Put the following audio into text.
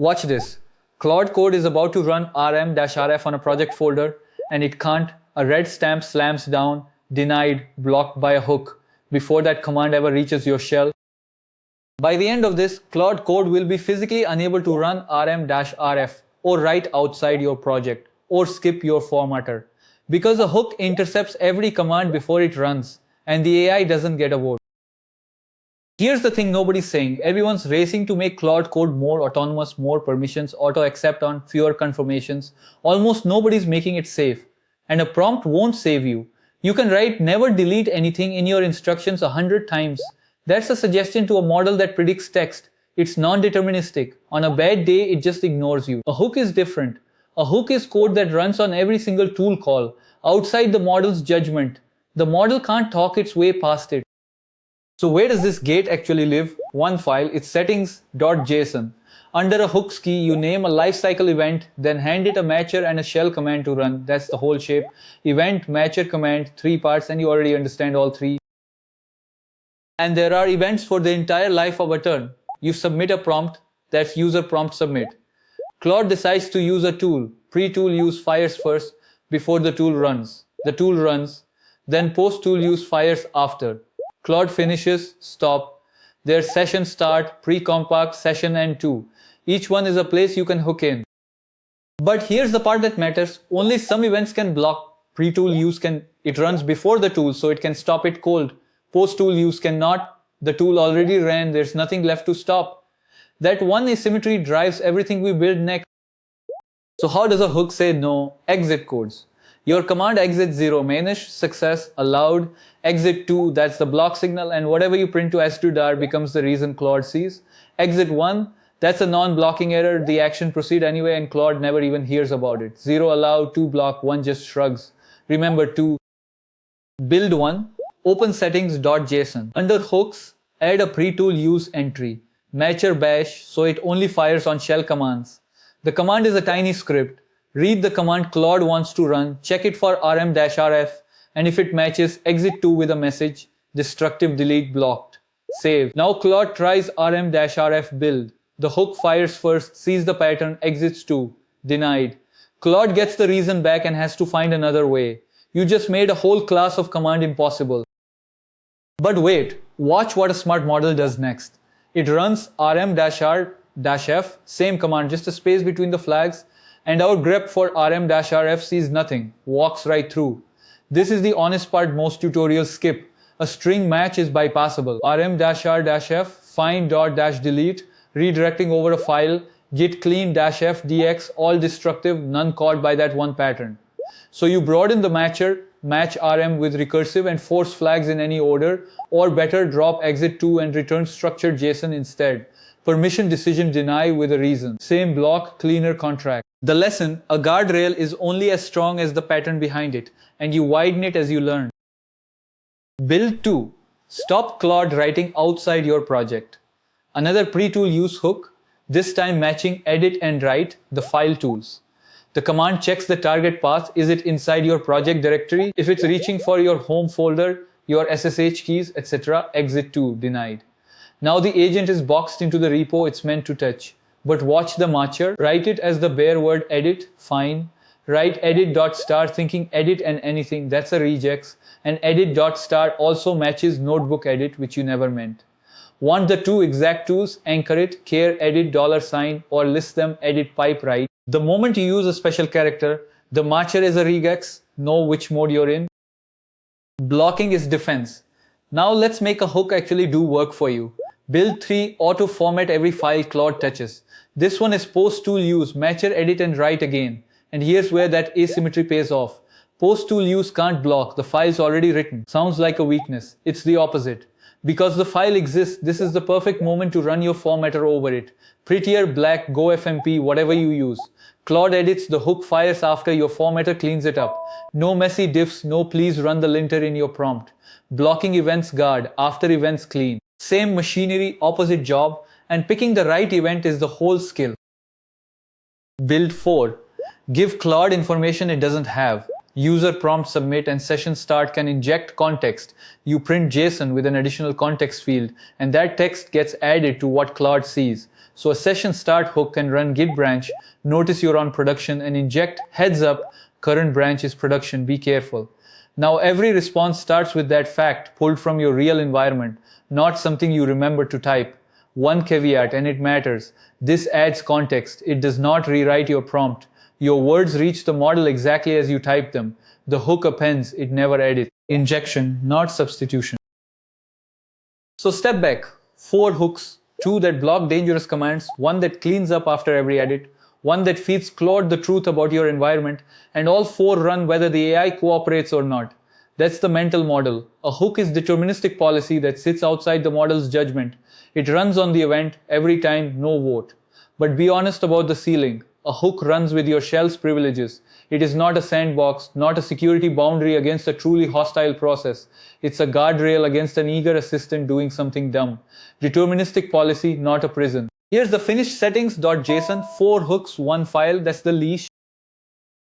Watch this. Claude Code is about to run rm-rf on a project folder and it can't. A red stamp slams down, denied, blocked by a hook, before that command ever reaches your shell. By the end of this, Claude Code will be physically unable to run rm-rf or write outside your project or skip your formatter because a hook intercepts every command before it runs and the AI doesn't get a vote. Here's the thing nobody's saying. Everyone's racing to make Claude Code more autonomous, more permissions, auto-accept on fewer confirmations. Almost nobody's making it safe. And a prompt won't save you. You can write never delete anything in your instructions 100 times. That's a suggestion to a model that predicts text. It's non-deterministic. On a bad day, it just ignores you. A hook is different. A hook is code that runs on every single tool call, outside the model's judgment. The model can't talk its way past it. So where does this gate actually live? One file, it's settings.json. Under a hooks key, you name a lifecycle event, then hand it a matcher and a shell command to run. That's the whole shape. Event, matcher, command, 3 parts, and you already understand all 3. And there are events for the entire life of a turn. You submit a prompt, that's UserPromptSubmit. Claude decides to use a tool. PreToolUse fires first before the tool runs. The tool runs, then PostToolUse fires after. Claude finishes, stop. There's session start, pre-compact, session and 2. Each one is a place you can hook in. But here's the part that matters. Only some events can block. PreToolUse it runs before the tool, so it can stop it cold. PostToolUse cannot. The tool already ran, there's nothing left to stop. That one asymmetry drives everything we build next. So how does a hook say no? Exit codes. Your command exit 0, manish, success, allowed, exit 2, that's the block signal, and whatever you print to stdar becomes the reason Claude sees. Exit 1, that's a non-blocking error, the action proceed anyway and Claude never even hears about it. 0 allowed, 2 block, 1 just shrugs. Remember 2. Build 1, open settings.json. Under hooks, add a PreToolUse entry. Matcher bash, so it only fires on shell commands. The command is a tiny script. Read the command Claude wants to run, check it for rm-rf, and if it matches, exit 2 with a message, destructive delete blocked. Save. Now Claude tries rm-rf build. The hook fires first, sees the pattern, exits 2, denied. Claude gets the reason back and has to find another way. You just made a whole class of command impossible. But wait, watch what a smart model does next. It runs rm-r-f, same command, just a space between the flags, and our grep for rm-rf sees nothing, walks right through. This is the honest part most tutorials skip. A string match is bypassable. rm-r-f, find.-delete, redirecting over a file, git clean-f dx, all destructive, none caught by that one pattern. So you broaden the matcher, match rm with recursive and force flags in any order, or better, drop exit 2 and return structured JSON instead. Permission decision deny with a reason. Same block, cleaner contract. The lesson, a guardrail is only as strong as the pattern behind it, and you widen it as you learn. Build 2. Stop Claude writing outside your project. Another PreToolUse hook, this time matching edit and write, the file tools. The command checks the target path. Is it inside your project directory? If it's reaching for your home folder, your SSH keys, etc., exit 2, denied. Now the agent is boxed into the repo it's meant to touch. But watch the matcher, write it as the bare word edit, fine. Write edit.star thinking edit and anything, that's a regex. And edit.star also matches notebook edit, which you never meant. Want the 2 exact tools, anchor it, care edit $, or list them, edit pipe right. The moment you use a special character, the matcher is a regex, know which mode you're in. Blocking is defense. Now let's make a hook actually do work for you. Build 3, auto format every file Claude touches. This one is PostToolUse, matcher, edit and write again. And here's where that asymmetry pays off. PostToolUse can't block, the file's already written. Sounds like a weakness. It's the opposite. Because the file exists, this is the perfect moment to run your formatter over it. Prettier, black, GoFMP, whatever you use. Claude edits, the hook fires after, your formatter cleans it up. No messy diffs, no please run the linter in your prompt. Blocking events guard, after events clean. Same machinery, opposite job, and picking the right event is the whole skill. Build 4. Give Claude information it doesn't have. UserPromptSubmit and session_start can inject context. You print JSON with an additional context field, and that text gets added to what Claude sees. So a session_start hook can run git branch, notice you're on production, and inject heads up, current branch is production, be careful. Now every response starts with that fact pulled from your real environment, not something you remember to type. One caveat, and it matters. This adds context. It does not rewrite your prompt. Your words reach the model exactly as you type them. The hook appends, it never edits. Injection, not substitution. So step back. 4 hooks. 2 that block dangerous commands, 1 that cleans up after every edit, 1 that feeds Claude the truth about your environment, and all 4 run whether the AI cooperates or not. That's the mental model. A hook is deterministic policy that sits outside the model's judgment. It runs on the event every time, no vote. But be honest about the ceiling. A hook runs with your shell's privileges. It is not a sandbox, not a security boundary against a truly hostile process. It's a guardrail against an eager assistant doing something dumb. Deterministic policy, not a prison. Here's the finished settings.json, 4 hooks, 1 file, that's the leash.